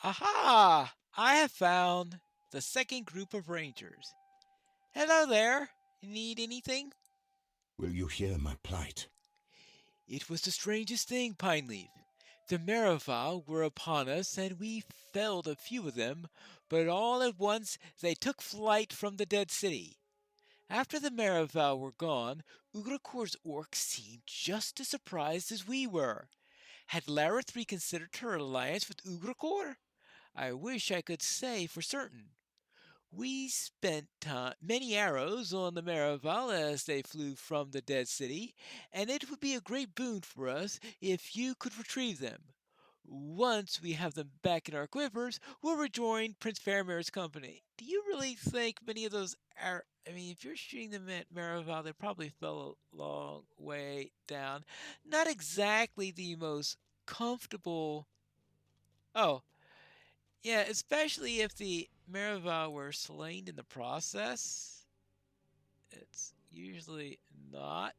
Aha! I have found the second group of rangers. Hello there. Need anything? Will you hear my plight? It was the strangest thing, Pineleaf. The Maraval were upon us, and we felled a few of them, but all at once they took flight from the dead city. After the Maraval were gone, Ugrakor's orcs seemed just as surprised as we were. Had Lareth reconsidered her alliance with Ugrakor? I wish I could say for certain. We spent many arrows on the Maraval as they flew from the dead city, and it would be a great boon for us if you could retrieve them. Once we have them back in our quivers, we'll rejoin Prince Faramir's company. Do you really think many of those I mean, if you're shooting them at Maraval, they probably fell a long way down. Not exactly the most comfortable. Oh, yeah, especially if the Maraval were slain in the process. It's usually not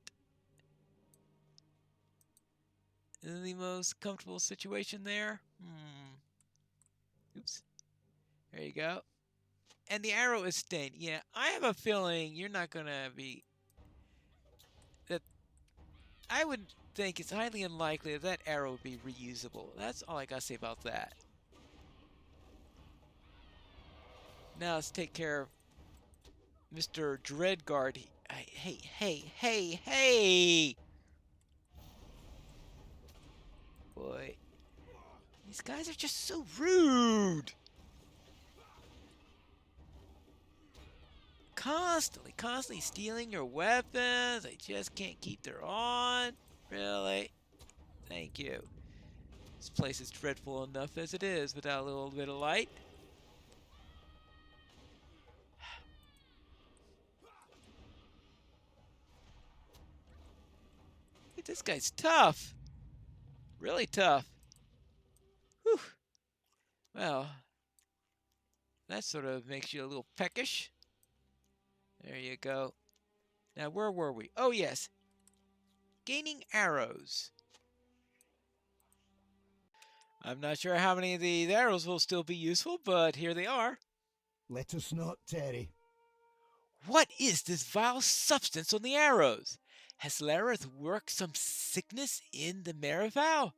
the most comfortable situation there. Oops. There you go. And the arrow is stained. Yeah, I have a feeling you're not going to be... that. I would think it's highly unlikely that that arrow would be reusable. That's all I got to say about that. Now let's take care of Mr. Dreadguard. Hey! Boy, these guys are just so rude. Constantly stealing your weapons. They just can't keep their on. Really? Thank you. This place is dreadful enough as it is without a little bit of light. This guy's tough. Really tough. Whew. Well, that sort of makes you a little peckish. There you go. Now, where were we? Oh, yes. Gaining arrows. I'm not sure how many of these arrows will still be useful, but here they are. Let us not tarry. What is this vile substance on the arrows? Has Lareth worked some sickness in the Maraval?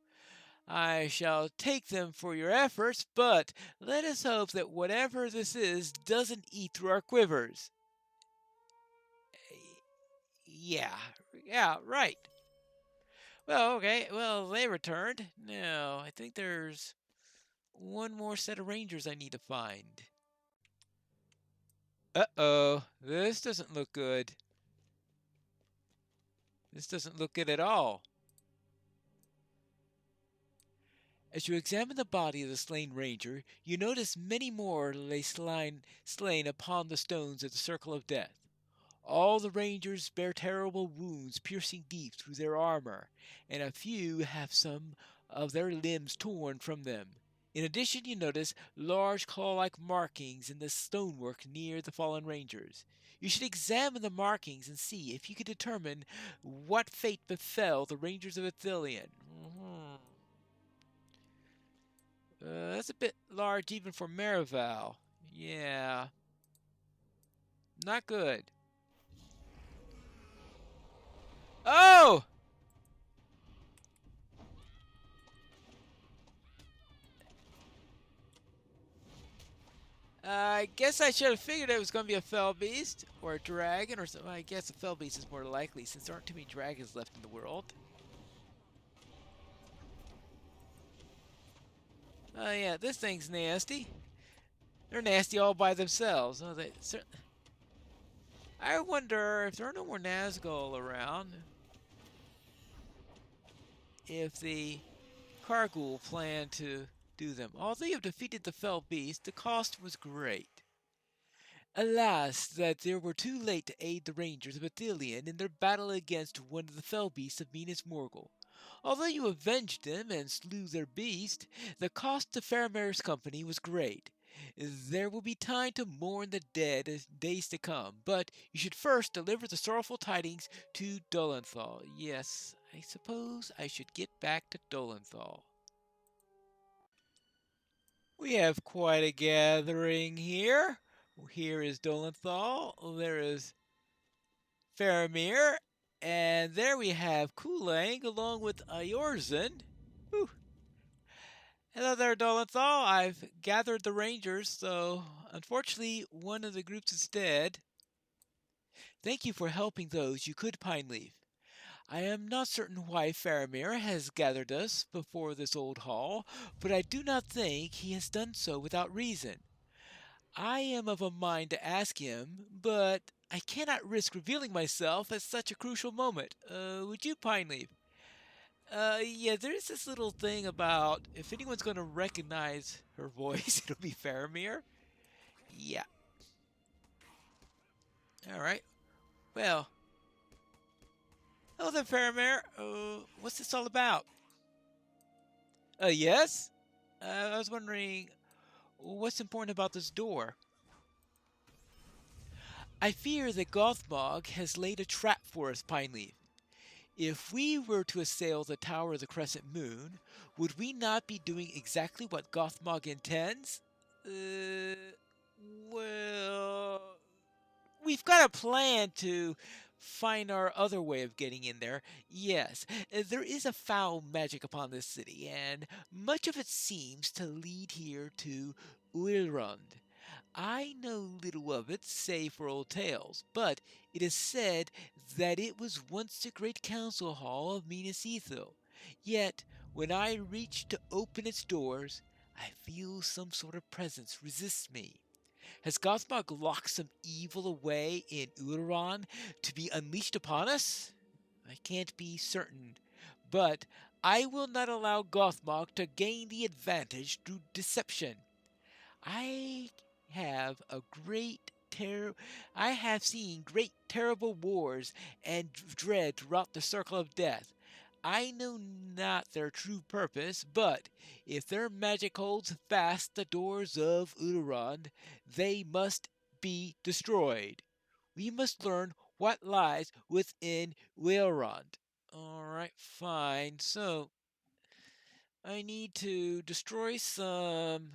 I shall take them for your efforts, but let us hope that whatever this is doesn't eat through our quivers. Yeah, right. Well, okay, well, they returned. Now, I think there's one more set of rangers I need to find. Uh-oh, this doesn't look good. This doesn't look good at all. As you examine the body of the slain ranger, you notice many more lay slain upon the stones of the circle of death. All the rangers bear terrible wounds piercing deep through their armor, and a few have some of their limbs torn from them. In addition, you notice large claw-like markings in the stonework near the fallen rangers. You should examine the markings and see if you can determine what fate befell the rangers of Athelion. That's a bit large even for Maraval. Yeah, not good. Oh! I guess I should have figured it was going to be a fell beast or a dragon or something. I guess a fell beast is more likely since there aren't too many dragons left in the world. Oh yeah, this thing's nasty. They're nasty all by themselves. Oh, I wonder if there are no more Nazgul around, if the Kargul plan to do them. Although you have defeated the fell beast, the cost was great. Alas, that they were too late to aid the Rangers of Athelion in their battle against one of the fell beasts of Minas Morgul. Although you avenged them and slew their beast, the cost to Faramir's company was great. There will be time to mourn the dead as days to come, but you should first deliver the sorrowful tidings to Dolenthal. Yes, I suppose I should get back to Dolenthal. We have quite a gathering here. Here is Dolenthal, there is Faramir, and there we have Kulang along with Ayorzen. Whew. Hello there, Dolenthal. I've gathered the Rangers, so unfortunately one of the groups is dead. Thank you for helping those you could, Pineleaf. I am not certain why Faramir has gathered us before this old hall, but I do not think he has done so without reason. I am of a mind to ask him, but I cannot risk revealing myself at such a crucial moment. Would you, Pineleaf? Yeah, there's this little thing about if anyone's going to recognize her voice, it'll be Faramir. Yeah. All right. Well, hello there, Faramir. What's this all about? Yes? I was wondering what's important about this door. I fear that Gothmog has laid a trap for us, Pineleaf. If we were to assail the Tower of the Crescent Moon, would we not be doing exactly what Gothmog intends? Uh, well, we've got a plan to find our other way of getting in there. Yes, there is a foul magic upon this city, and much of it seems to lead here to Uilrund. I know little of it, save for old tales, but it is said that it was once the great council hall of Minas Ithil. Yet, when I reach to open its doors, I feel some sort of presence resist me. Has Gothmog locked some evil away in Uladon to be unleashed upon us? I can't be certain, but I will not allow Gothmog to gain the advantage through deception. I have a great terror. I have seen great terrible wars and dread throughout the circle of death. I know not their true purpose, but if their magic holds fast the doors of Uladon, they must be destroyed. We must learn what lies within Uladon. Alright, fine. So, I need to destroy some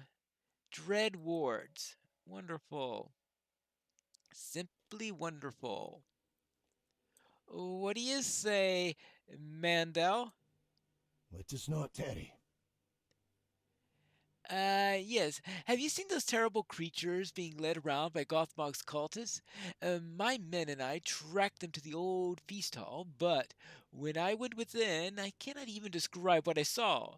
dread wards. Wonderful. Simply wonderful. What do you say, Mandel? Let us not tarry. Yes. Have you seen those terrible creatures being led around by Gothmog's cultists? My men and I tracked them to the old feast hall, but when I went within, I cannot even describe what I saw.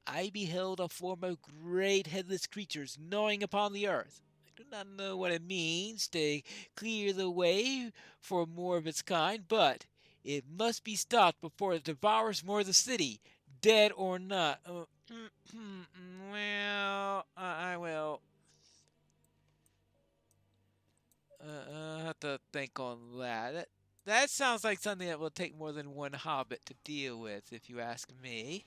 I beheld a form of great headless creatures gnawing upon the earth. I do not know what it means to clear the way for more of its kind, but it must be stopped before it devours more of the city, dead or not. Well, I will have to think on that. That sounds like something that will take more than one hobbit to deal with, if you ask me.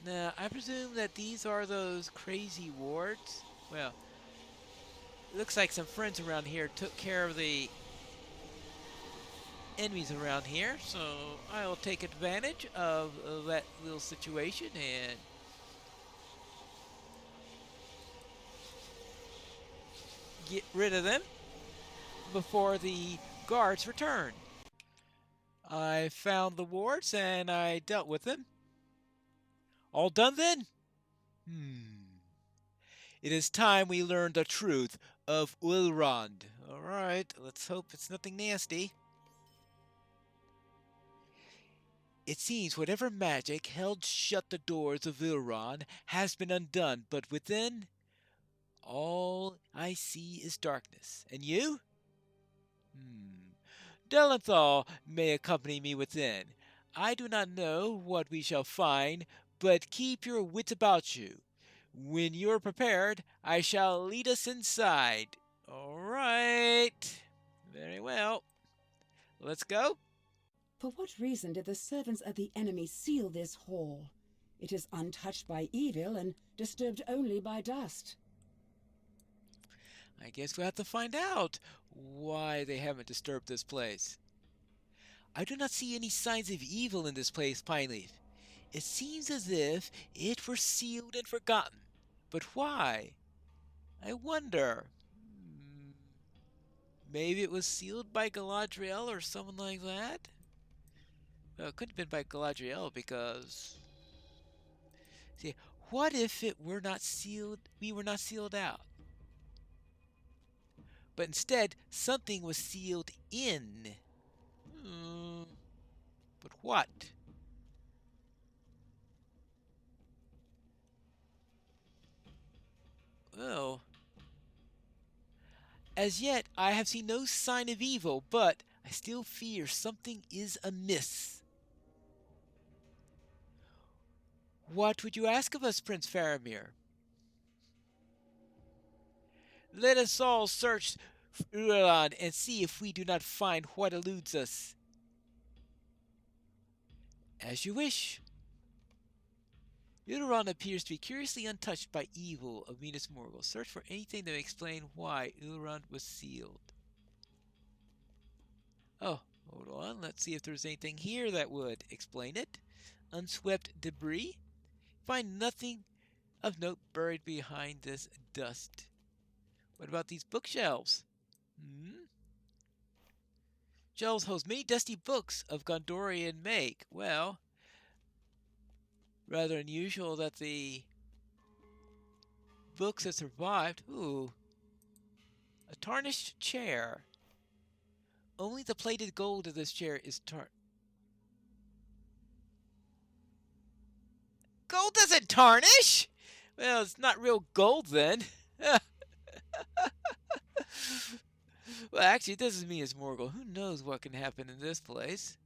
Now, I presume that these are those crazy wards? Well, looks like some friends around here took care of the enemies around here, so I'll take advantage of that little situation and get rid of them before the guards return. I found the wards and I dealt with them. All done then? It is time we learned the truth of Ulrond. Alright, let's hope it's nothing nasty. It seems whatever magic held shut the doors of Ulrond has been undone, but within, all I see is darkness. And you? Delenthal may accompany me within. I do not know what we shall find, but keep your wits about you. When you're prepared, I shall lead us inside. All right. Very well. Let's go. For what reason did the servants of the enemy seal this hall? It is untouched by evil and disturbed only by dust. I guess we'll have to find out why they haven't disturbed this place. I do not see any signs of evil in this place, Pineleaf. It seems as if it were sealed and forgotten. But why? I wonder. Maybe it was sealed by Galadriel or someone like that? Well, it couldn't have been by Galadriel because... See, what if it were not sealed, we were not sealed out? But instead, something was sealed in. But what? Well, as yet I have seen no sign of evil, but I still fear something is amiss. What would you ask of us, Prince Faramir? Let us all search Urulan and see if we do not find what eludes us. As you wish. Urulan appears to be curiously untouched by evil of Minas Morgul. Search for anything that may explain why Urulan was sealed. Oh, hold on. Let's see if there's anything here that would explain it. Unswept debris. Find nothing of note buried behind this dust. What about these bookshelves? Shelves host many dusty books of Gondorian make. Well, rather unusual that the books have survived. Ooh. A tarnished chair. Only the plated gold of this chair is tarnished. Gold doesn't tarnish! Well, it's not real gold then. Well, actually, this is Minas Morgul. Who knows what can happen in this place?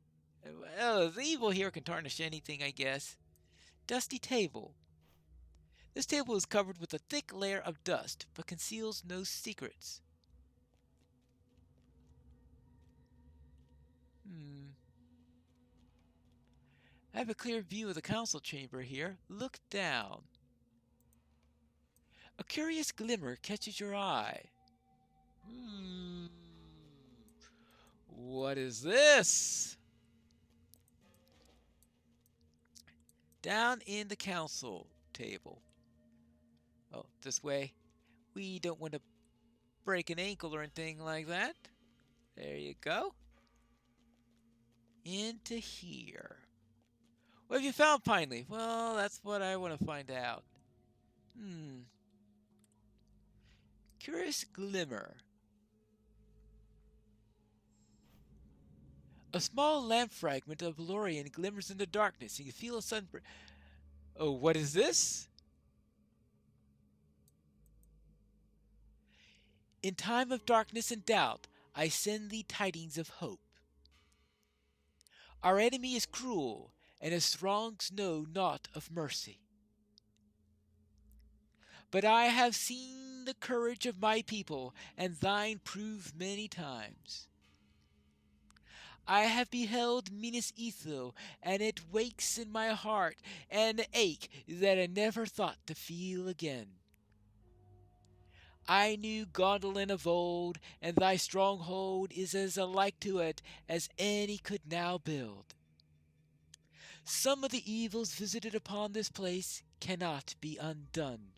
Well, the evil here can tarnish anything, I guess. Dusty table. This table is covered with a thick layer of dust, but conceals no secrets. I have a clear view of the council chamber here. Look down. A curious glimmer catches your eye. What is this? Down in the council table. Oh, this way. We don't want to break an ankle or anything like that. There you go. Into here. What have you found, Pineleaf? Well, that's what I want to find out. Curious glimmer. A small lamp fragment of Valorian glimmers in the darkness. You can feel a sunburn. Oh, what is this? In time of darkness and doubt, I send thee tidings of hope. Our enemy is cruel, and his throngs know naught of mercy. But I have seen the courage of my people, and thine proved many times. I have beheld Minas Ithil, and it wakes in my heart an ache that I never thought to feel again. I knew Gondolin of old, and thy stronghold is as alike to it as any could now build. Some of the evils visited upon this place cannot be undone.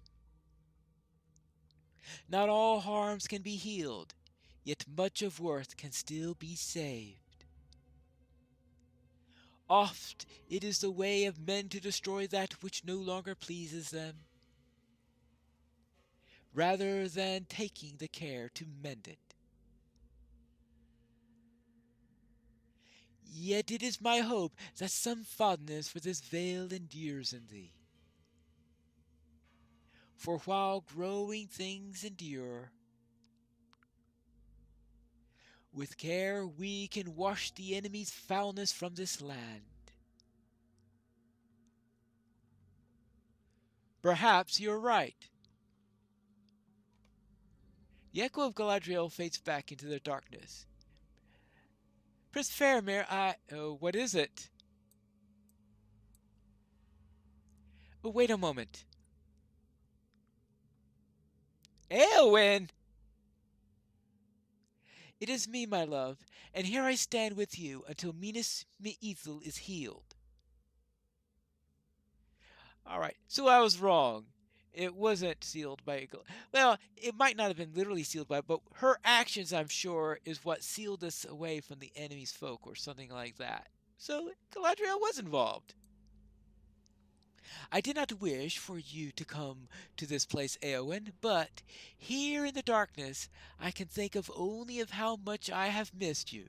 Not all harms can be healed, yet much of worth can still be saved. Oft it is the way of men to destroy that which no longer pleases them, rather than taking the care to mend it. Yet it is my hope that some fondness for this vale endures in thee. For while growing things endure, with care we can wash the enemy's foulness from this land. Perhaps you're right. The echo of Galadriel fades back into the darkness. Prince Faramir, what is it? Oh, wait a moment. Eowyn! It is me, my love, and here I stand with you until Minas Ithil is healed. Alright, so I was wrong. It wasn't sealed by well, it might not have been literally sealed by, but her actions, I'm sure, is what sealed us away from the enemy's folk or something like that. So Galadriel was involved. I did not wish for you to come to this place, Eowyn, but here in the darkness I can think of only of how much I have missed you.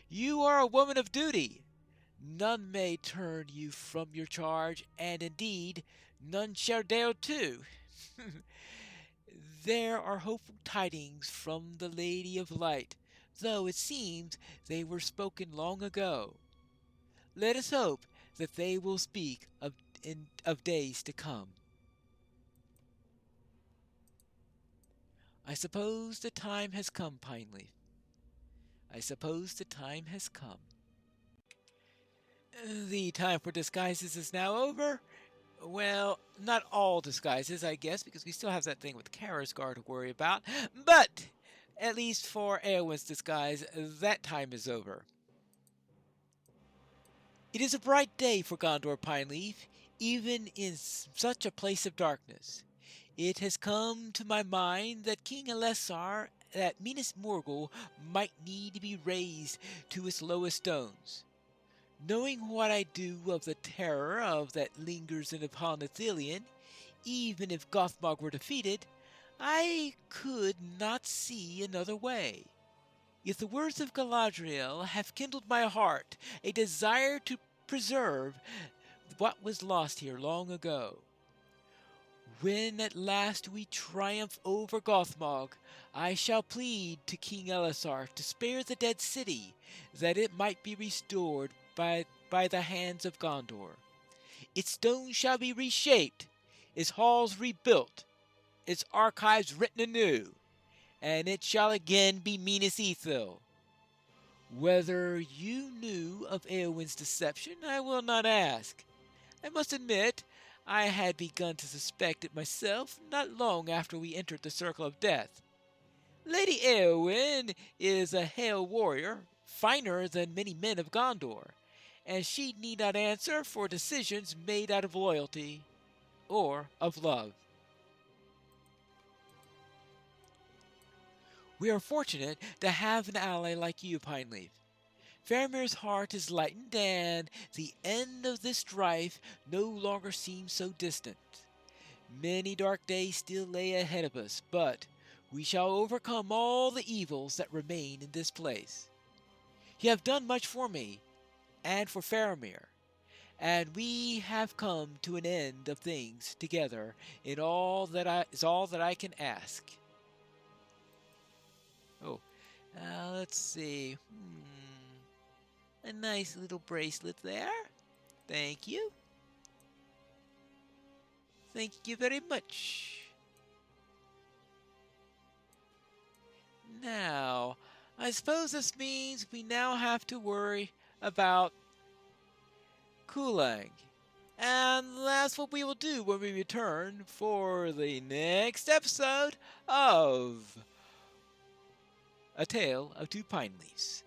You are a woman of duty. None may turn you from your charge, and indeed none shall dare to. There are hopeful tidings from the Lady of Light, though it seems they were spoken long ago. Let us hope that they will speak of days to come. I suppose the time has come, Pineleaf. I suppose the time has come. The time for disguises is now over. Well, not all disguises, I guess, because we still have that thing with Karazgar to worry about. But, at least for Eowyn's disguise, that time is over. It is a bright day for Gondor, Pineleaf, even in such a place of darkness. It has come to my mind that King Elessar, that Minas Morgul, might need to be raised to its lowest stones. Knowing what I do of the terror of that lingers in upon Ithilien, even if Gothmog were defeated, I could not see another way. Yet the words of Galadriel have kindled my heart a desire to preserve what was lost here long ago. When at last we triumph over Gothmog, I shall plead to King Elessar to spare the dead city, that it might be restored by the hands of Gondor. Its stones shall be reshaped, its halls rebuilt, its archives written anew, and it shall again be Minas Ithil. Whether you knew of Eowyn's deception, I will not ask. I must admit, I had begun to suspect it myself not long after we entered the circle of death. Lady Eowyn is a hale warrior, finer than many men of Gondor, and she need not answer for decisions made out of loyalty or of love. We are fortunate to have an ally like you, Pineleaf. Faramir's heart is lightened, and the end of this strife no longer seems so distant. Many dark days still lay ahead of us, but we shall overcome all the evils that remain in this place. You have done much for me, and for Faramir, and we have come to an end of things together in all that I can ask. Oh, let's see. A nice little bracelet there. Thank you. Thank you very much. Now, I suppose this means we now have to worry about Kulang. And that's what we will do when we return for the next episode of A Tale of Two Pine Leaves.